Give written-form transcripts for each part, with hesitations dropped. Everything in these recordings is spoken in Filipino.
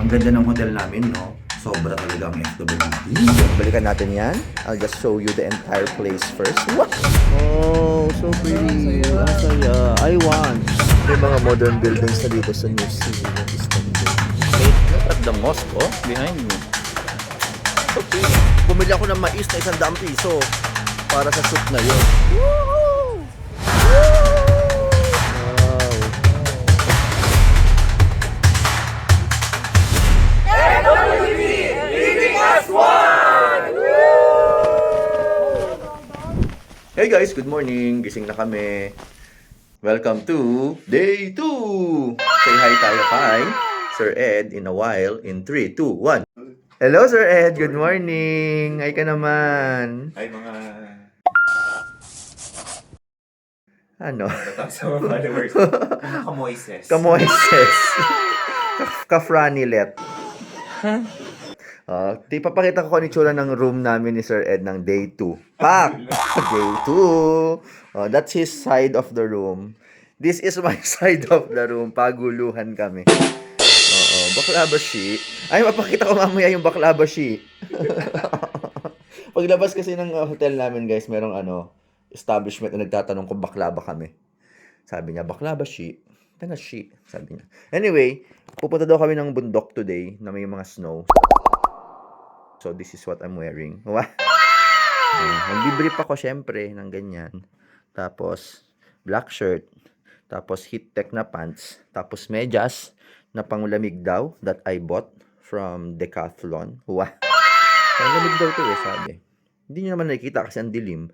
Ang ganda ng hotel namin, no? Sobra talaga ang FWD. Balikan natin yan. I'll just show you the entire place first. What? Oh, so pretty. Ang saya. I want. May mga modern buildings na dito sa New City ng Istanbul. Look at the mosque, oh, behind me. Okay. Bumili ako ng mais na 100 piso para sa soup na yun. Woohoo! Hey guys, good morning. Gising na kami. Welcome to day 2. Say hi tayo kay Sir Ed in a while in 3, 2, 1. Hello Sir Ed, good morning. Hi ka naman. Ay, mga Ano? sa mga followers. Mga kamoises. Kamoises. Kafranilet. Di papakita ko kung itsura ng room namin ni Sir Ed ng day 2. Pak! Day 2. That's his side of the room. This is my side of the room. Paguluhan kami. Baklabashi. Ay, mapakita ko mamaya yung baklabashi. Paglabas kasi ng hotel namin, guys, merong establishment na nagtatanong kung baklaba kami. Sabi niya, baklabashi. Tangashi, sabi niya. Anyway, pupunta daw kami ng bundok today na may mga snow. So, this is what I'm wearing. Nagbibrief ako, syempre, ng ganyan. Tapos, black shirt. Tapos, heat tech na pants. Tapos, medyas na pangulamig daw that I bought from Decathlon. Pangulamig daw to sabi. Hindi nyo naman nakikita kasi ang dilim.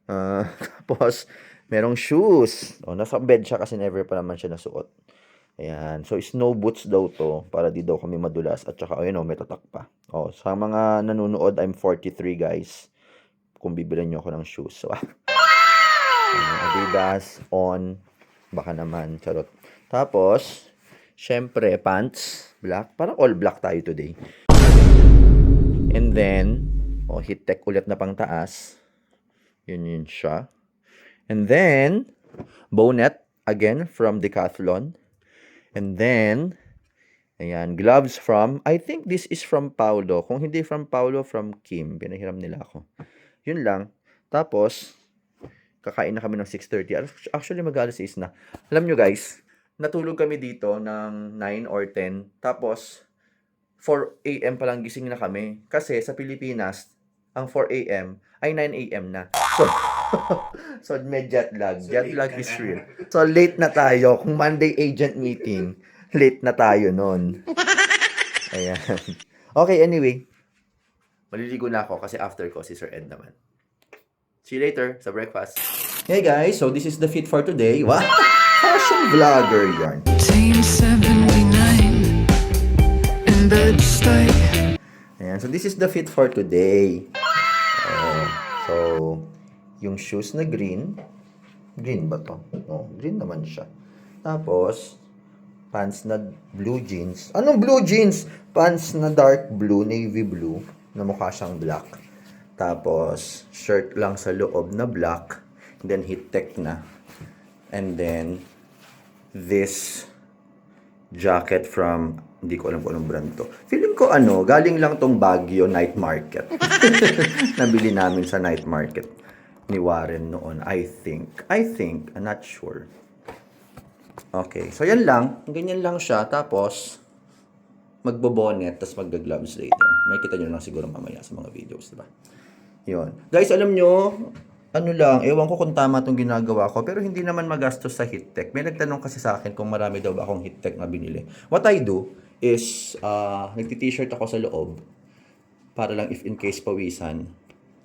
Tapos, merong shoes. Nasa bed siya kasi never pa naman siya nasuot. Ayan. So, snow boots daw to para di daw kami madulas. At saka, may tatak pa. Sa mga nanonood, I'm 43, guys. Kung bibilan nyo ako ng shoes. So, Adidas, on. Baka naman. Charot. Tapos, syempre, pants. Black. Parang all black tayo today. And then, heat tech ulit na pang taas. Yun siya. And then, bonnet. Again, from Decathlon. And then, ayan, gloves from, I think this is from Paulo. Kung hindi from Paulo, from Kim. Pinahiram nila ako. Yun lang. Tapos, kakain na kami ng 6:30. Actually, mag-alas 6 na. Alam nyo guys, natulog kami dito ng 9 or 10. Tapos, 4 a.m. pa lang gising na kami. Kasi sa Pilipinas, ang 4 a.m. ay 9 a.m. na. So may jet lag. Jet lag is real. So, late na tayo. Kung Monday agent meeting, late na tayo nun. Ayan. Okay, anyway. Maliligo na ako kasi after ko si Sir Ed naman. See you later sa breakfast. Hey guys, so this is the fit for today. Wow! Fashion vlogger yarn. Team 79 in bed stay. Ayan, so this is the fit for today. So, yung shoes na green. Green ba to? Green naman siya. Tapos, pants na blue jeans. Anong blue jeans? Pants na dark blue, navy blue, na mukha siyang black. Tapos, shirt lang sa loob na black. And then, heat tech na. And then, this jacket from, hindi ko alam kung anong brand to. Feeling ko galing lang tong Baguio night market. Nabili namin sa night market ni Warren noon, I think, I'm not sure. Okay, so yan lang. Ganyan lang siya. Tapos, magbobonet, tapos magga-gloves later. May kita nyo lang siguro mamaya sa mga videos, diba? Yun. Guys, alam nyo, ewan ko kung tama itong ginagawa ko, pero hindi naman magastos sa heat tech. May nagtanong kasi sa akin kung marami daw ba akong heat tech na binili. What I do is, nagti-t-shirt ako sa loob, para lang if in case pawisan.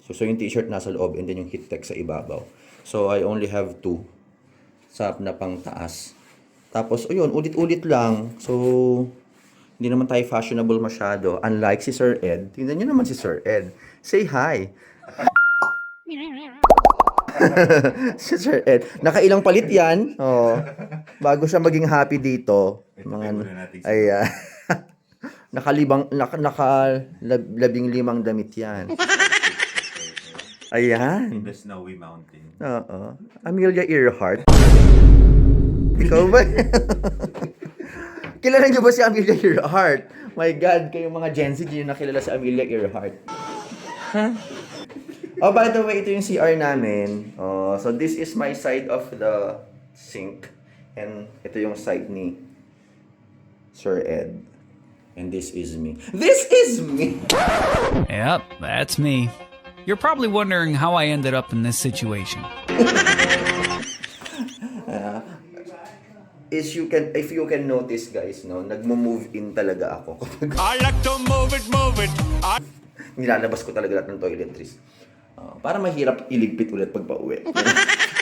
So yung t-shirt nasa loob and then yung heat tech sa ibabaw. So, I only have 2 sa na pang taas. Tapos, ulit-ulit lang. So, hindi naman tayo fashionable masyado. Unlike si Sir Ed. Tingnan nyo naman si Sir Ed. Say hi. Si Sir Ed. Nakailang palit yan. Bago siya maging happy dito. Ayan. Nakalabing limang damit yan. Ayan. The Snowy Mountain. Oo. Amelia Earhart. Ikaw ba? Kilala niyo ba si Amelia Earhart? My God, kayong mga Gen Z, hindi nyo nakilala si Amelia Earhart. Oh, by the way, ito yung CR namin. Oh, so this is my side of the sink. And ito yung side ni Sir Ed. And this is me. This is me! Yep, that's me. You're probably wondering how I ended up in this situation. If you can notice, guys, no, nagmo-move in talaga ako. I like to move it, move it. Nilalabas ko talaga lahat ng toiletries. Para mahirap iligpit ulit pag pauwi.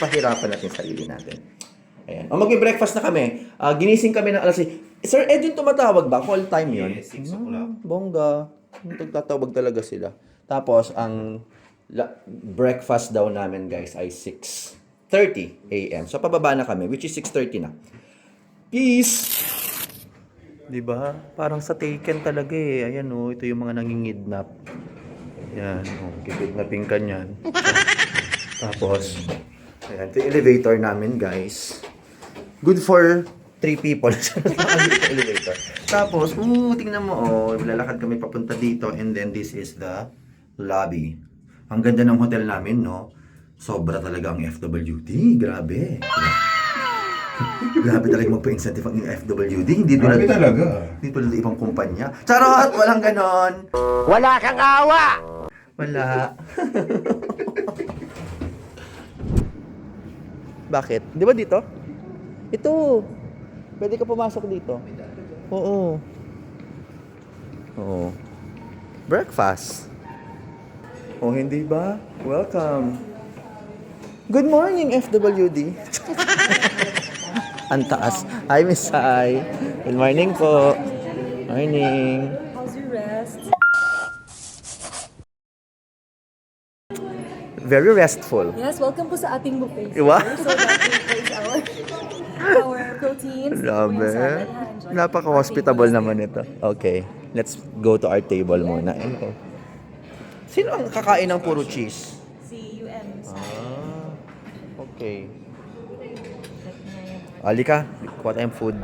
Pahirapan natin sarili natin. Ayan. Magbe-breakfast na kami. Ginising kami ng alas 6. Sir Ed, yung tumatawag ba? Call time yun? Yes, 6 o'clock. Bongga. Tatawag talaga sila. Tapos, ang breakfast daw namin, guys, ay 6:30 a.m. So, pababa na kami, which is 6:30 na. Peace! Diba? Parang sa Taken talaga eh. Ayan oh, ito yung mga nangingidnap. Yan, oh, kikidnapin ka niyan. Tapos, ayan, ito yung elevator namin, guys. Good for 3 people. Elevator. Tapos, tingnan mo, oh, lalakad kami papunta dito and then this is the lobby. Ang ganda ng hotel namin, no? Sobra talaga ang FWD. Grabe. Grabe talaga magpa-incentive ang FWD. Hindi tulad talaga. Hindi tulad ng ibang kumpanya. Charot! Walang ganon. Wala kang awa! Wala. Bakit? Di ba dito? Ito. Pwede ka pumasok dito. Oo. Oo. Breakfast. Oh, hindi ba? Welcome. Good morning, FWD. Ang taas. Hi, Miss Sai. Good morning po. Morning. How's your rest? Very restful. Yes, welcome po sa ating buffet. sir. Wow. So that includes our proteins. Grabe. Napaka-hospitable naman ito. Okay. Let's go to our table muna. Ano? Sino ang kakain ng puro cheese? Si UM. Okay. Alika, kuha tayong food.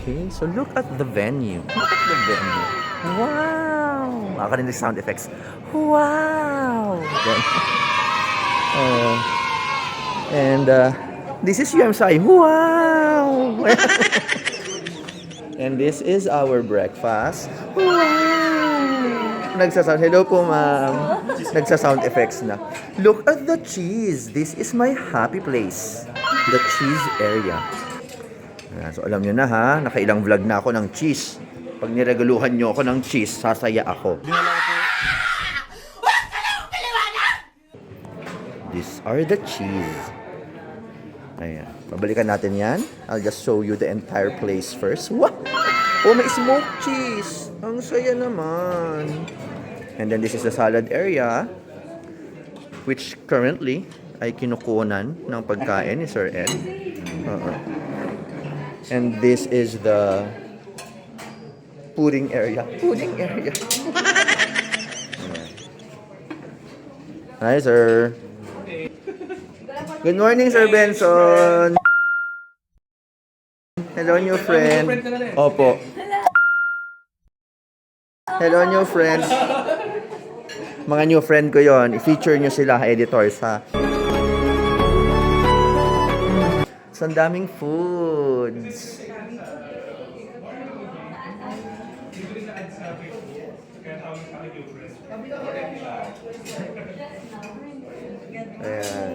Okay, so look at the venue. Look at the venue. Wow! Makakarinig sound effects. Wow! Then, and this is UM Sai. Wow! And this is our breakfast. Wow! Nagsasound. Hello po, ma'am. Nagsa-sound effects na. Look at the cheese. This is my happy place. The cheese area. Ayan, so alam nyo na ha, nakailang vlog na ako ng cheese. Pag niregaluhan nyo ako ng cheese, sasaya ako. These are the cheese. Ayan. Pabalikan natin yan. I'll just show you the entire place first. What? Oh, may smoked cheese. Ang saya naman. And then this is the salad area, which currently ay kinukunan ng pagkain ni Sir Ed. And this is the pudding area. Pudding area. Hi, sir. Good morning, Sir Benson. Hello, new friend. Opo. Hello, new friends. Mga new friend ko yon. I-feature nyo sila, editors, ha? So, ang daming foods. Ayan.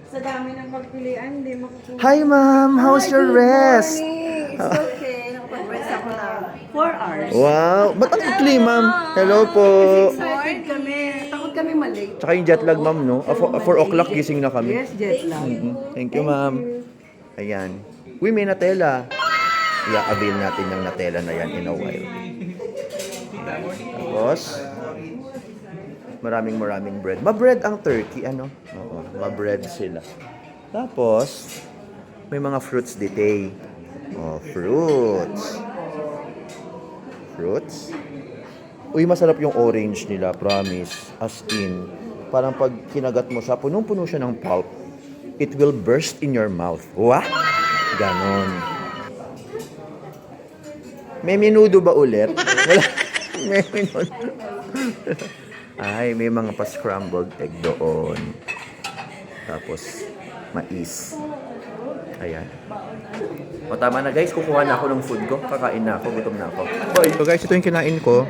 Sa dami ng pagpilian, hindi makukuha. Hi, ma'am. How's your rest? It's okay. Nakapag-rest ako na 4 hours. Wow. Ba't ang ikli, ma'am? Hello po. Excited kami. Takot kami malate. Tsaka yung jet lag, ma'am, no? 4 o'clock gising na kami. Yes, jet lag. Thank you, ma'am. Ayan. Uy, may Nutella. I-avail natin yung Nutella na yan in a while. Tapos, maraming bread. Ma-bread ang turkey, ano? Oo, ma-bread sila. Tapos, may mga fruits dite. Oh, fruits. Fruits? Uy, masarap yung orange nila, promise. As in, parang pag kinagat mo siya, punong-puno siya ng pulp. It will burst in your mouth. What? Ganon. May minudo ba ulit? Wala. May minudo. Ay, may mga pa-scrambled egg doon. Tapos, mais. Ayan. O tama na guys, kukuha na ako ng food ko. Kakain na ako, gutom na ako. So guys, ito yung kinain ko.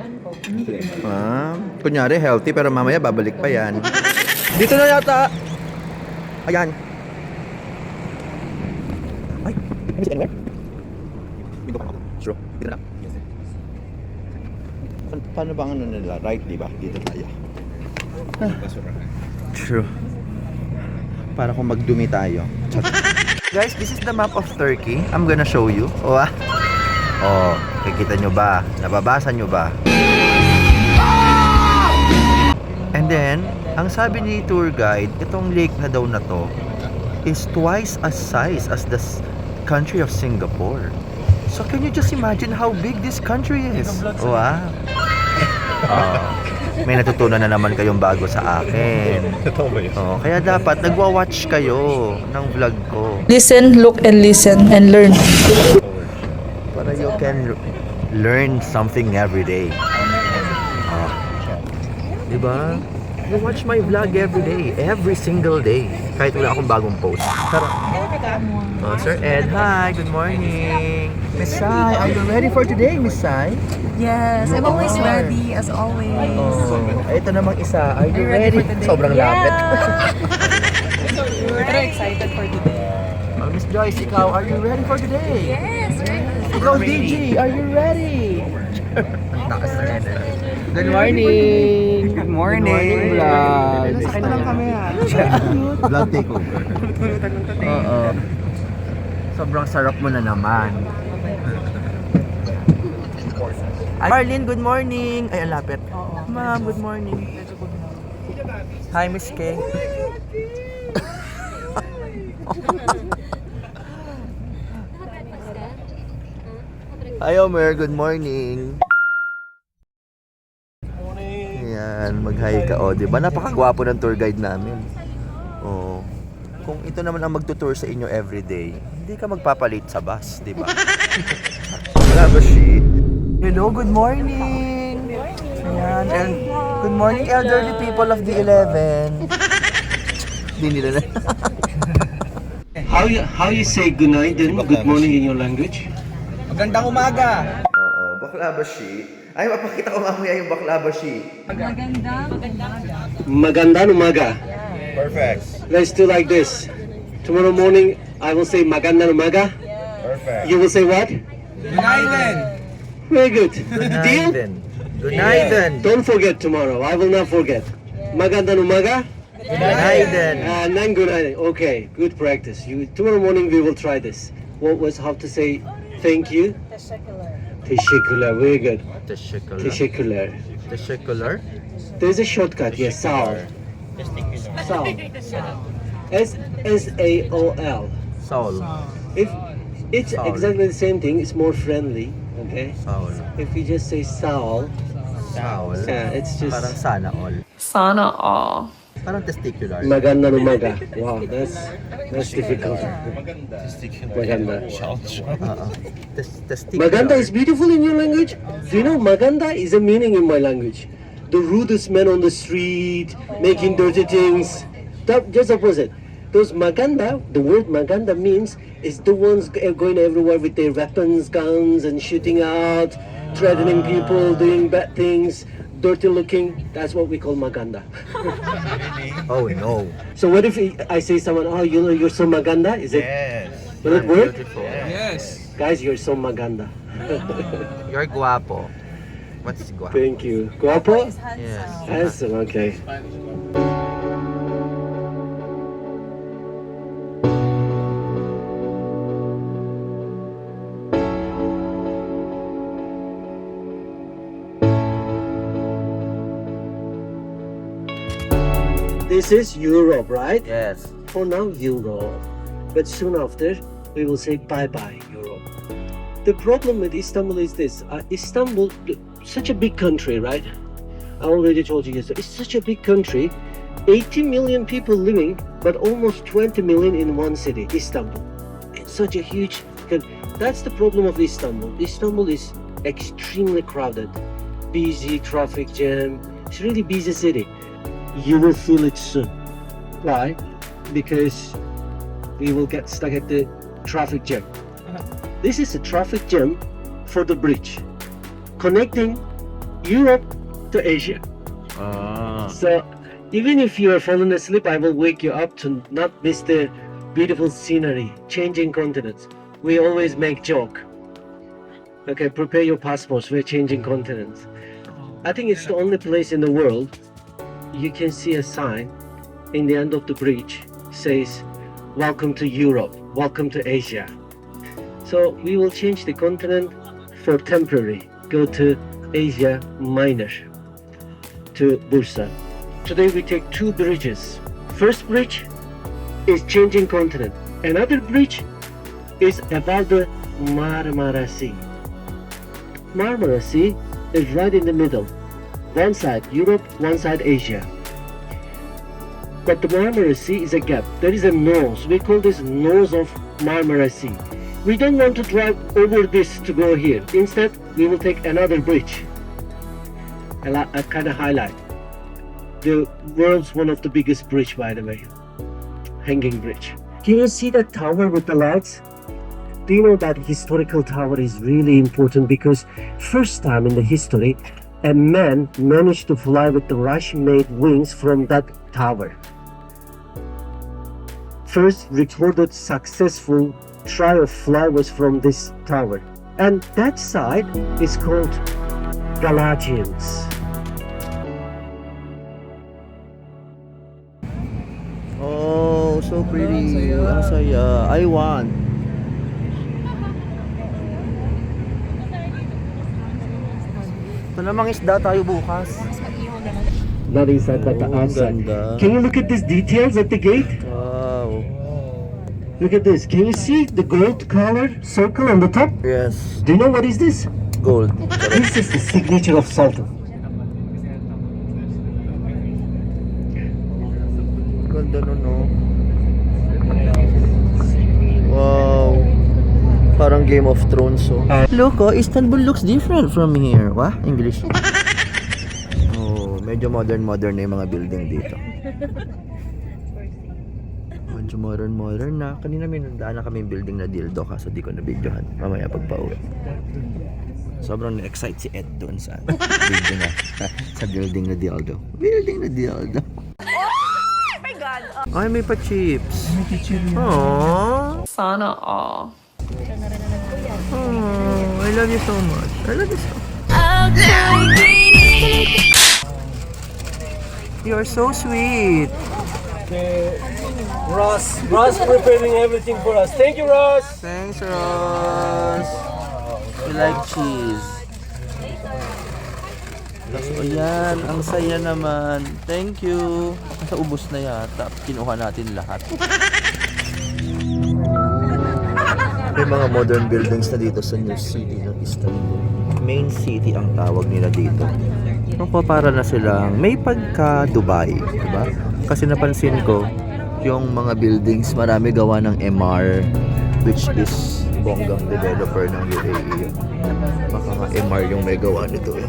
Kunyari healthy pero mamaya babalik pa yan. Dito na yata. Ayan. Ay, may anywhere? Dito ka ako. Sure. Dito na. Paano ba ang ano nila? Right, di ba? Dito tayo. True. Para kung magdumi tayo. Guys, this is the map of Turkey. I'm gonna show you. Oh, kikita nyo ba? Nababasa nyo ba? And then, ang sabi ni tour guide, itong lake na daw na to is twice as size as the country of Singapore. So can you just imagine how big this country is? Wow. May natutunan na naman kayong bago sa akin. Kaya dapat nagwa-watch kayo ng vlog ko. Listen, look, and listen, and learn. Para you can learn something every day. Diba? You watch my vlog every day. Every single day. Kahit wala akong bagong post. Tara. Sir Ed, hi. Good morning. Miss Sai, are you ready for today, Miss Sai? Yes, I'm always ready, as always. Ito namang isa. Are you ready? Sobrang lapit. Very excited for today. Miss Joyce, ikaw, are you ready for today? Yes, ready. Ikaw, DG, are you ready? Takas na energy. Good morning! Good morning. Good morning, vlog. Sakay na lang kami Vlog takeover. Oo. Sobrang sarap mo na naman. Marlene, good morning! Ay, ang lapit. Ma'am, good morning. Hi, Miss Kay. Hi, Omer. Good morning. Ayan, mag-hi ka. O, diba? Napakagwapo ng tour guide namin. O, kung ito naman ang magtutour sa inyo everyday, hindi ka magpapalit sa bus, diba? Wala ba, she? Hello, good morning. Ayan, and good morning, elderly people of the 11. Hindi nila na. How you say good night and good morning in your language? Magandang umaga. Oo, baklabashi. Ay, mapakita ko mamaya yung baklabashi. Magandang umaga. Perfect. Let's do like this. Tomorrow morning, I will say magandang umaga. Perfect. You will say what? Good Very good. Good night Deal? then. Good night then. Don't forget tomorrow. I will not forget. Magandang umaga. Good night then. And then good night. Okay, good practice. Tomorrow morning we will try this. What was how to say thank you? Teşekkürler. Very good. Teşekkürler. Teşekkürler. Teşekkürler. There's a shortcut. Yes, Saul. Saul. S-A-O-L. Saul. If it's Saul. exactly the same thing, it's more friendly. Okay. Saul. If you just say Saul, Saul. it's just Parang sana all. Sana all. Parang testicular. magandang umaga. Wow, that's difficult. Maganda. Testicular. Maganda is beautiful in your language. Do you know Maganda is a meaning in my language? The rudest men on the street, making dirty things. Just opposite. Those Maganda, the word Maganda means is the ones going everywhere with their weapons, guns, and shooting out, threatening people, doing bad things, dirty looking. That's what we call Maganda. Oh no. So what if I say someone, oh, you're so Maganda? Is it? Yes. Will it work? Beautiful. Yes. Guys, you're so Maganda. You're guapo. What's guapo? Thank you. Guapo? Yes. Handsome, okay. This is Europe, right? Yes. For now, Europe. But soon after, we will say bye-bye, Europe. The problem with Istanbul is this. Istanbul, such a big country, right? I already told you yesterday. It's such a big country. 80 million people living, but almost 20 million in one city, Istanbul. It's such a huge country. That's the problem of Istanbul. Istanbul is extremely crowded, busy traffic jam. It's really busy city. You will feel it soon. Why? Because we will get stuck at the traffic jam. This is a traffic jam for the bridge connecting Europe to Asia. So even if you are falling asleep, I will wake you up to not miss the beautiful scenery, changing continents. We always make joke. Okay, prepare your passports. We're changing continents. I think it's the only place in the world you can see a sign in the end of the bridge says, "Welcome to Europe, welcome to Asia." So we will change the continent for temporary. Go to Asia Minor, to Bursa. Today we take two bridges. First bridge is changing continent. Another bridge is about the Marmara Sea. Marmara Sea is right in the middle. One side Europe, one side Asia. But the Marmara Sea is a gap. There is a nose. We call this nose of Marmara Sea. We don't want to drive over this to go here. Instead, we will take another bridge. A kind of highlight. The world's one of the biggest bridge, by the way. Hanging bridge. Can you see that tower with the lights? Do you know that historical tower is really important because first time in the history, a man managed to fly with the Russian-made wings from that tower. First recorded successful try of fly was from this tower. And that side is called Galatians. Oh, so pretty. Ang saya. I want. Ito namang isda tayo bukas. Not inside but the Oh, outside. ganda. Can you look at these details at the gate? Wow. Look at this. Can you see the gold color circle on the top? Yes. Do you know what is this? Gold. This is the signature of Sultan. Ganda nun, no? Wow. Parang Game of Thrones, oh. Look, oh, Istanbul looks different from here. Wah, English. Oh, medyo modern na yung mga building dito. Medyo modern na. Kanina may nandaan na kami yung building na dildo kaso di ko na-videohan. Mamaya pagpa-uwi. Sobrang na-excite si Ed doon sa video na. Sa building na dildo. Building na dildo. Ay, may pa-chips. Aww. Sana all. Oh, I love you so much. I love you so much. You're so sweet. Ross preparing everything for us. Thank you, Ross. Thanks, Ross. You like cheese. Tapos, ayan, ang saya naman. Thank you. Nasa ubos na yata. Kinuha natin lahat. May mga modern buildings na dito sa new city ng Istanbul. Main city ang tawag nila dito. Ako para na silang may pagka Dubai, diba? Kasi napansin ko, yung mga buildings marami gawa ng MR, which is bonggang developer ng UAE. Baka nga MR yung may gawa nito eh.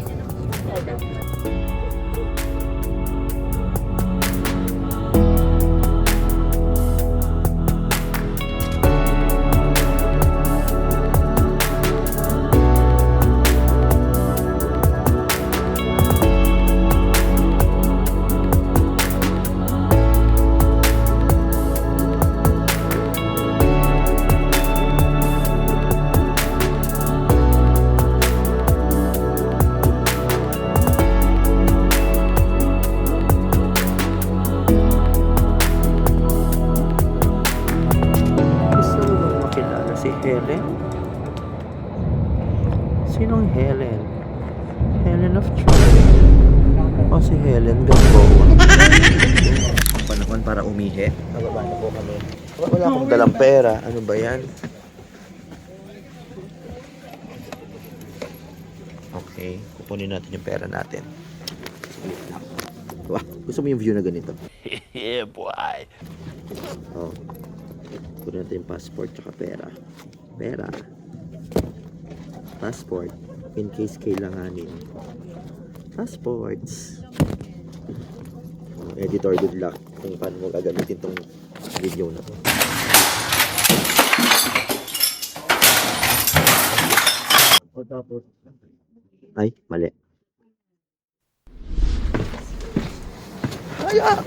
Helen? Sinong Helen? Helen of Troy. O si Helen Gamboa. Ang panahon para umihi. Nababa na po kami. Wala akong dalang pera. Ano ba yan? Okay. Kukunin natin yung pera natin. Wah, gusto mo yung view na ganito? Yeah, boy. Oh. Kunin natin yung passport tsaka pera. Pera. Passport. in case kailanganin. Passports. Editor, good luck kung paano mo gagamitin tong video na to. O tapos, ay, mali.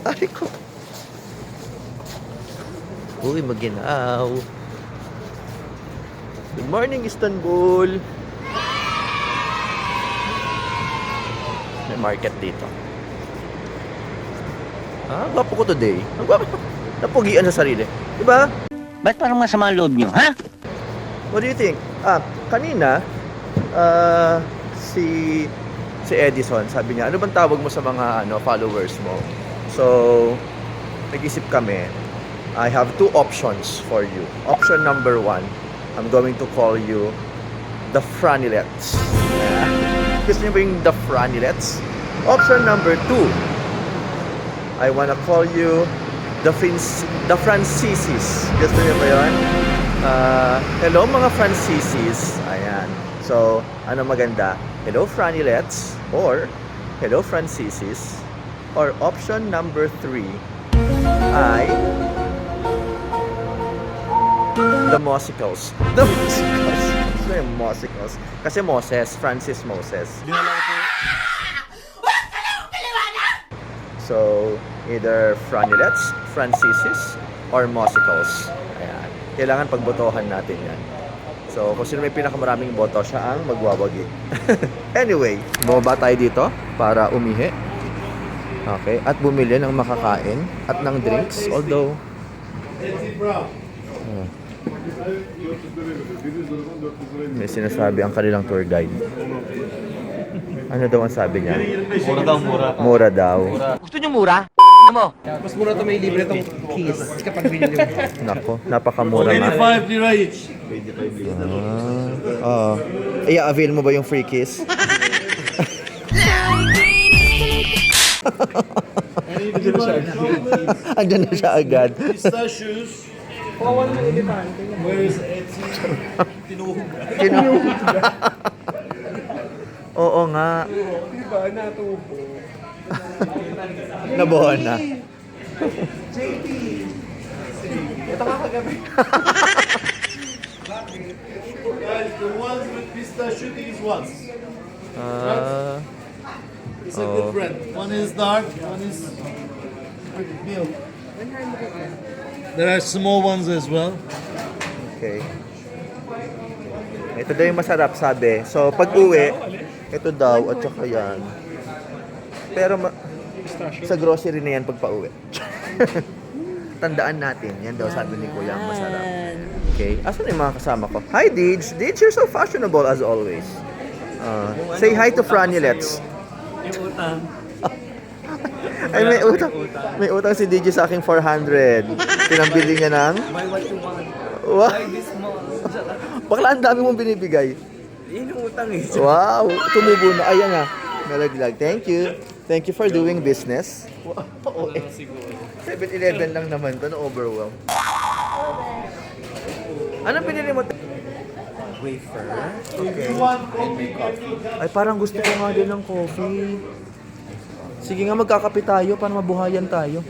Ay ko. Uy, maginaw. Good morning, Istanbul. May market dito. Gwapo ko today. Ang gwapo. Napugian sa sarili. Diba? Ba't parang masama ang loob nyo, ha? What do you think? Kanina, si Edison, sabi niya, ano bang tawag mo sa mga followers mo? So, nag-isip kami, I have two options for you. Option number 1, I'm going to call you the Franilets. Gusto niyo ba yung the Franilets? Option number 2, I wanna call you the Francisis. Gusto niyo ba yun? Hello mga Francisis. Ayan. So, ano maganda? Hello Franilets or hello Francisis. Or option number 3 ay the Mosicals. The Mosicals. Gusto niyo yung Mosicals? Kasi Moses, Francis Moses. So, either Franilets, Francisis, or Mosicals. Ayan. Kailangan pagbotohan natin yan. So, kung sino may pinakamaraming boto, siya ang magwawagi. Anyway, bumaba tayo dito para umihi. Okay. At bumili ng makakain at ng drinks. Although, may sinasabi ang kanilang tour guide. Ano daw ang sabi niya? Mura daw, mura. Mura daw. Gusto nyo mura? Mo? Mas mura to, may libre tong keys kapag binili mo. Nako, napakamura nga. 25 lira each. I-avail mo ba yung free kiss? Andiyan na siya agad. Pistachios. Where is Etsy? Oo nga. Nabuhan na. Guys, the ones with pistachio, these ones. It's a good brand. One is dark, one is milk. There are small ones as well. Okay. Ito daw yung masarap, sabi. So, pag uwi, ito daw, at saka yan. Pero, sa grocery na yan pag pauwi. Tandaan natin, yan daw sabi ni Kuya ang masarap. Okay. Asan yung mga kasama ko? Hi, Deej. Deej, you're so fashionable as always. Say hi to Franilets. Yung utang. Ay, may utang. May utang si DJ sa aking 400. Pinambili niya ng... Buy what you want. Wow. Buy this small. Bakla, ang dami mong binibigay. Yun yung utang eh. Wow. Tumubo na. Ayan na. Nalaglag. Thank you. Thank you for doing business. Wow. 7-Eleven lang naman to. Na-overwhelm. Anong pinili mo? Wafer. Okay. And may coffee. Ay, parang gusto ko nga din ng coffee. Sige nga, magkakape tayo para mabuhayan tayo.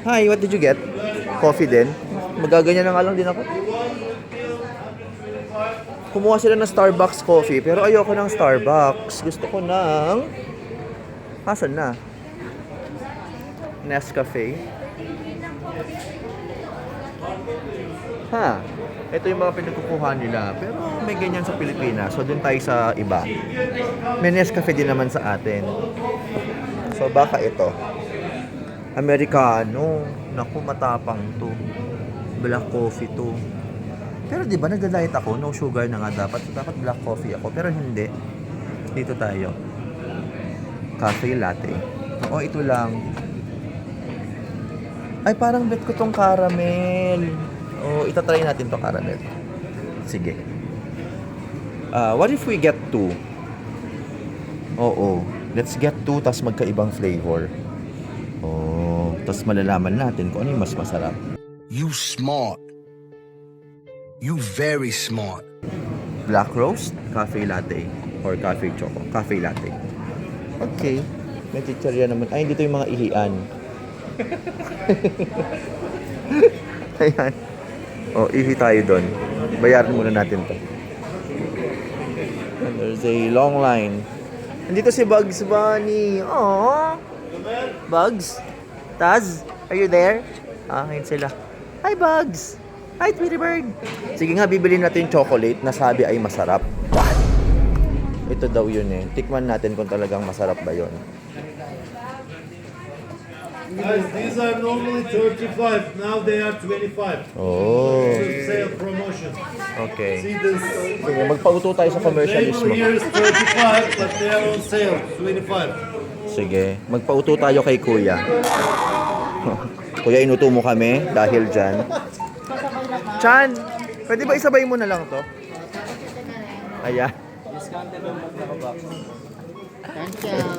Hi, what did you get? Coffee din? Magaganyan na nga lang din ako. Kumuha sila ng Starbucks coffee, pero ayoko ng Starbucks. Gusto ko ng... Asan na? Nescafe. Ito yung mga pinagkukuha nila. Pero may ganyan sa Pilipinas. So, dun tayo sa iba. May Nescafe din naman sa atin. So, baka ito. Americano. Naku, matapang to. Black coffee to. Pero di ba nagda-diet ako? No sugar na nga dapat. So, dapat black coffee ako. Pero hindi. Dito tayo. Cafe latte. O, ito lang. Ay, parang bet ko tong caramel. O, itatry natin to caramel. Sige. What if we get 2? Oo. Let's get 2 tas magkaibang flavor. Oh, tas malalaman natin kung ano yung mas masarap. You smart. You very smart. Black roast, cafe latte, or cafe choco. Cafe latte. Okay. May chichirya naman. Ay, dito yung mga ihian. Ayan. O, ihi tayo doon. Bayaran muna natin to. And there's a long line. Nandito si Bugs Bunny. Aww. Bugs? Taz? Are you there? Ngayon sila. Hi, Bugs! Hi, Tweety Bird! Sige nga, bibili natin yung chocolate na sabi ay masarap. Ito daw yun eh. Tikman natin kung talagang masarap ba yun. Guys, these are normally 35. Now they are 25. Oh. Sale promotion. Okay. See this? Sige, magpauto tayo sa commercial Label mismo. here is 35, but they are on sale 25. Sige, magpauto tayo kay Kuya. Kuya, inuto mo kami dahil dyan. Chan, pwede ba isabay mo na lang to? Ayan. Discounted yung box.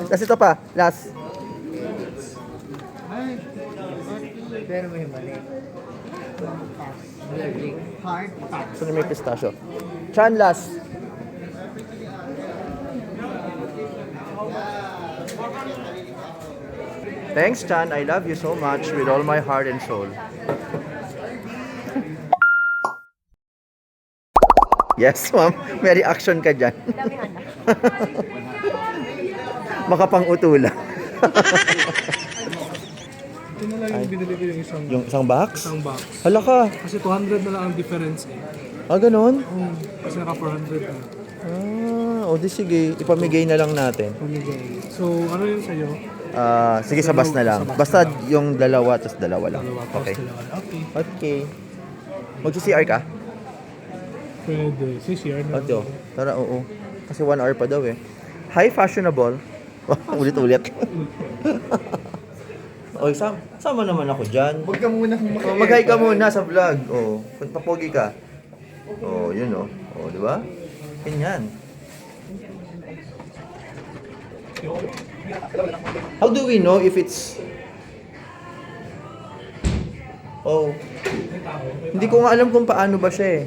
Tapos ito pa, last. Pero may mali. So, may pistachio. Chan, last. Thanks, Chan. I love you so much with all my heart and soul. Yes, ma'am. May reaction ka dyan. Makapang-utula. Ito na lang yung binili ko yung isang Yung isang box? box. Hala ka. Kasi 200 na lang ang difference eh. Ganon? Kasi naka 400 na. O di sige. Ipamigay na lang natin. Pamigay. So, ano yun sa'yo? Sige, sa bus na lang. Basta yung dalawa, tas dalawa lang. Okay. Okay. Okay. Mag-CR ka? Pwede. Si share na. Ate, tara, oo. Kasi 1 hour pa daw eh. Hi, fashionable. Ulit-ulit. Oy, sama naman ako dyan. Huwag ka muna Mag-hi ka muna sa vlog. Oh, papogi ka. Oh, yun oh. Oh, di ba? Ganyan. How do we know if it's... Oh. Hindi ko nga alam kung paano ba siya eh.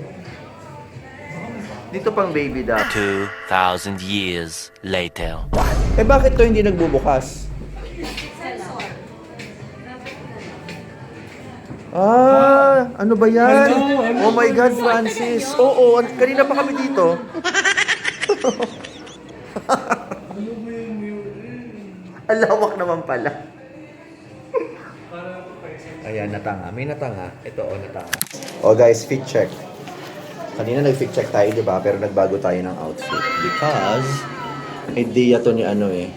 Dito pang baby daw. 2,000 years later. Eh bakit to hindi nagbubukas? Ano ba yan? Oh my God, Francis. Oo, kanina pa kami dito. Ang lawak naman pala. Ayan, natanga. May natanga. Ito, natanga. Oh guys, fit check. Kanina nag-fit check tayo, di ba? Pero nagbago tayo ng outfit. Because, idea to ni ano eh.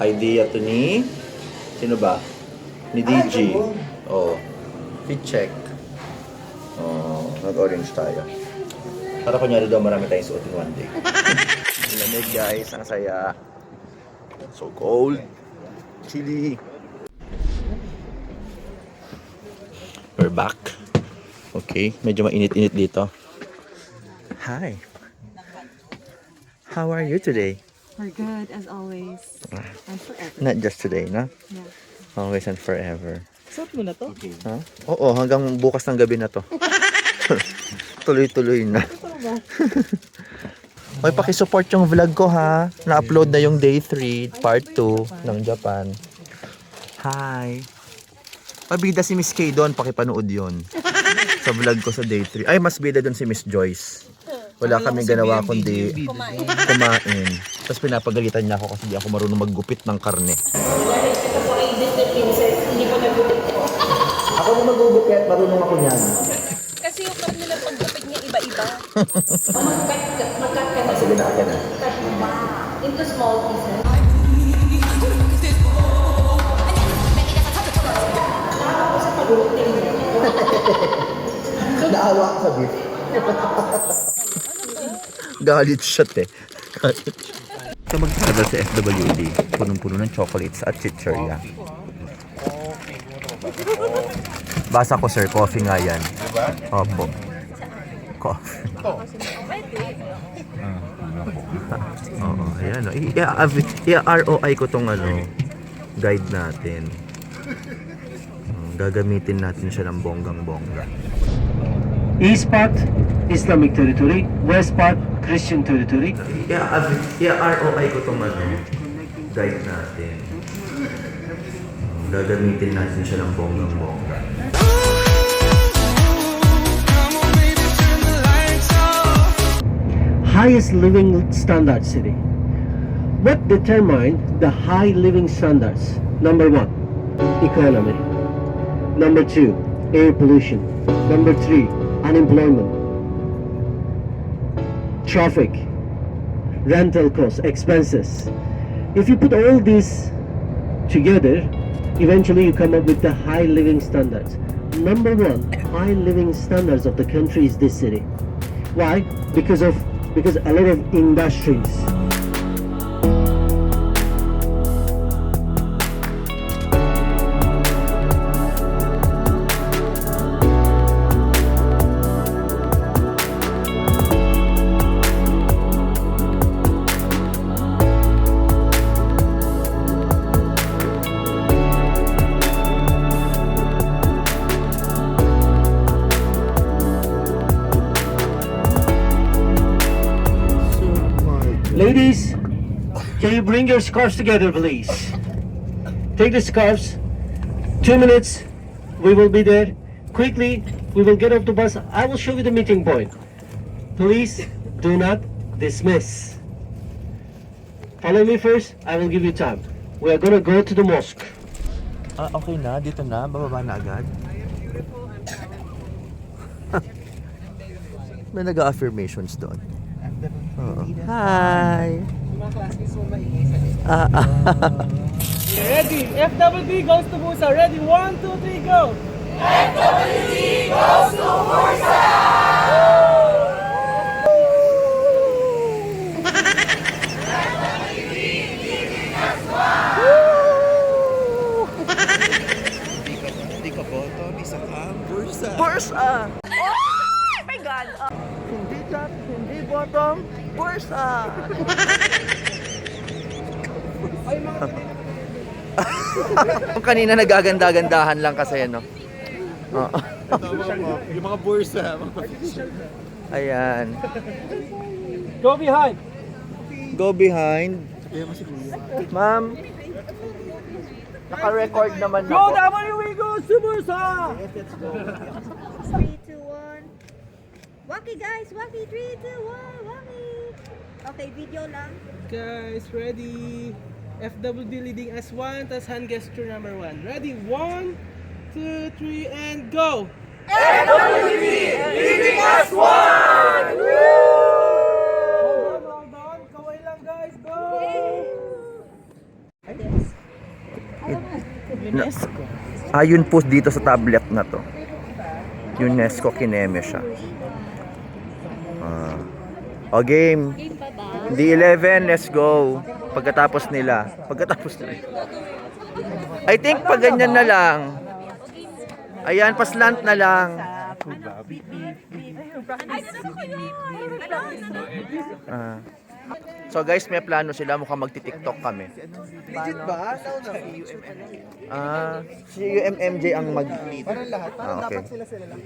Idea to ni... Sino ba? Ni DG. Oh. Fit check. Oh, nag-orange tayo. Para kunyari daw marami tayong suot in one day. Lamig guys, ang saya. So cold. Chilly. We're back. Okay, medyo mainit-init dito. Hi. How are you today? We're good as always. And forever. Not just today, no? Yeah. Always and forever. Suot mo na to? Ha? Oo, hanggang bukas ng gabi na to. Tuloy-tuloy na. May pakisupport yung vlog ko ha. Na-upload na yung day 3, part 2 ng Japan. Hi. Mabida si Miss Kay doon, pakipanood yun. Sa vlog ko sa day 3. Ay, mas bida doon si Miss Joyce. Wala kami ganawa kundi kumain. Tapos pinapagalitan niya ako kasi di ako marunong maggupit ng karne. Ako na magugupit, marunong ako niyan. Kasi yung karne na paggupit niya iba-iba. Mag-cut ka na. Sige na, akin na. Into small pieces. Naawa ka sa beef. Galit siya, te. Galit siya. So mag-travel sa FWD, punong-puno ng chocolates at chichirya. Basa ko sir, coffee nga yan. Opo. Coffee. Oo, ayan o. I-ROI ko tong guide natin. Gagamitin natin siya ng bonggang-bongga. E-spot Islamic territory. West part, Christian territory. ROI ko itong guide natin. Gagamitin natin siya ng bonggang-bongga. Highest living standard city. What determined the high living standards? Number 1, economy. Number 2, air pollution. Number 3, unemployment. Traffic, rental costs, expenses. If you put all these together, eventually you come up with the high living standards. Number 1, high living standards of the country is this city. Why? Because a lot of industries. Ladies, can you bring your scarves together, please? Take the scarves. 2 minutes, we will be there. Quickly, we will get off the bus. I will show you the meeting point. Please do not dismiss. Follow me first. I will give you time. We are gonna go to the mosque. Okay na, dito na, bababa na agad. May nag-affirmations doon. Hi! Ready? FWD goes to Bursa. Ready? 1, 2, 3, go! Hindi ka boto, isa ka, Bursa. Oh my God! Hindi top, hindi bottom, Bursa! Yung kanina nagaganda-gandahan lang kasi, no? Oo. Yung mga bursa. Ayan. Go behind! Go behind. Ma'am, naka-record naman na po. WE goes to Bursa! 3, 2, 1. Waki guys, Waki, 3, 2, 1, Waki. Okay, video lang. Guys, ready? FWD leading as 1, tas hand gesture number 1. Ready? 1, 2, 3, and go! Hold on. Kaway lang guys, go! UNESCO. Yun po dito sa tablet na to. UNESCO kineme siya. O game. D11, let's go. Pagkatapos nila. I think pag ganyan na lang. Ayan, paslant na lang. So guys, may plano sila. Mukhang magti-tiktok kami. Legit ba? Si UMMJ ang mag-lead. Parang lahat. Parang Okay. dapat sila lang.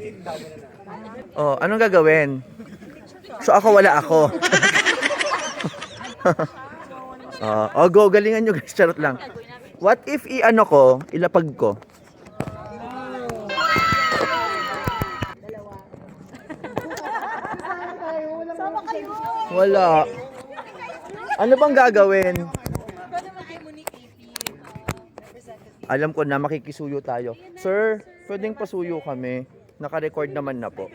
Oh, anong gagawin? So ako wala ako. Go, galingan nyo guys, charot lang. What if i-ano ko, ilapag ko? Wala. Ano bang gagawin? Alam ko na, makikisuyo tayo. Sir, pwedeng pasuyo kami. Naka-record naman na po.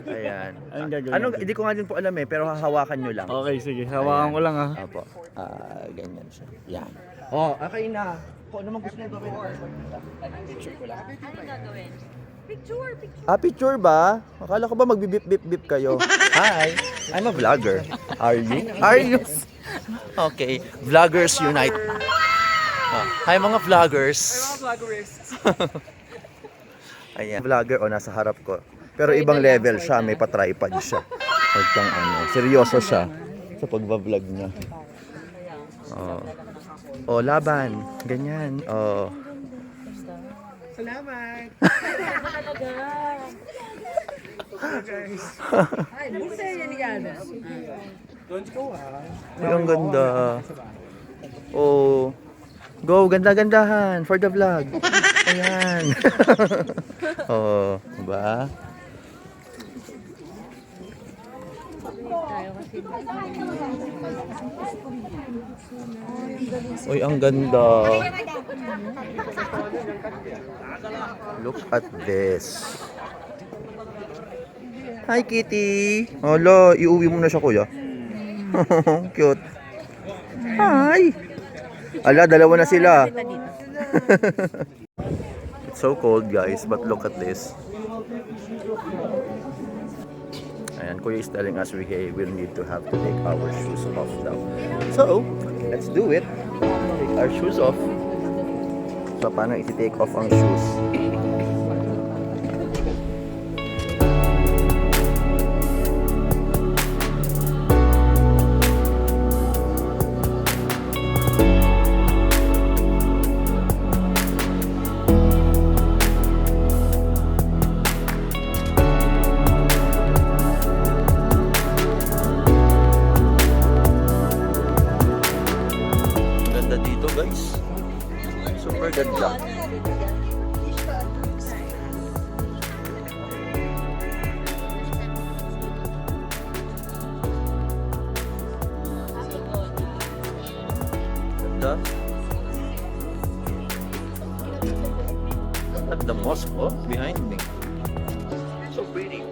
Ayan. Ano, hindi ko nga din po alam eh, pero hahawakan nyo lang. Okay, sige. Hawakan ko lang ah. Apo. Ganyan siya. Yan. Okay na. Kung ano man gusto nyo gawin. Picture ko lang. Ano gagawin? Picture. Picture ba? Akala ko ba magbibip-bip-bip kayo? Hi, I'm a vlogger. Are you? Are you? Okay, Vloggers Unite. Hi mga vloggers. Ayan, vlogger nasa harap ko. Pero ibang level siya, may pa-tripod siya. Huwag kang seryoso siya sa pagbablog niya. Laban. Ganyan. Salamat! Ay, ang ganda. Oh. Go, ganda-gandahan for the vlog. Ayan. Oh, diba? Uy, ang ganda. Look at this. Hi, Kitty. Hala, iuwi mo na siya, kuya. Cute. Hi. Ala, dalawa na sila. It's so cold, guys, but look at this. And Kuya is telling us we will need to have to take our shoes off now. So, let's do it. Take our shoes off. So, paano iti-take off ang shoes? Ganda dito, guys. Super ganda. Ganda. At the mosque, oh, behind me. So pretty.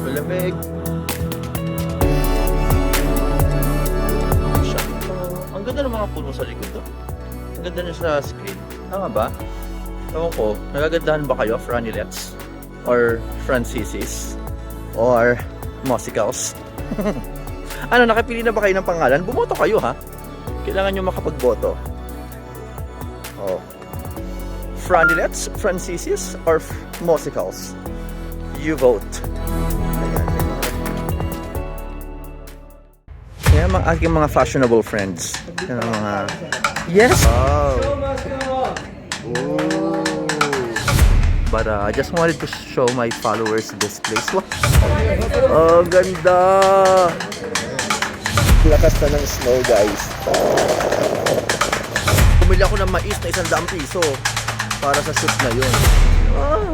Malamig. Ang ganda ng mga puno sa likod to. Ang ganda na sa screen. Tama ba? Ewan ko, nagagandahan ba kayo, Franilets? Or Francisis? Or Musicals? Ano, nakapili na ba kayo ng pangalan? Bumoto kayo, ha? Kailangan nyo makapagboto. Oh. Franilets, Francisis, or Musicals? You vote. Ayan. Yan ang aking mga fashionable friends. Yan ang mga... Yes! Wow! Ooh. But I just wanted to show my followers this place. Wow. Oh, ganda! Lakas na ng snow, guys. Bumili ako ng mais na 100 piso para sa shoot na yun. Ah.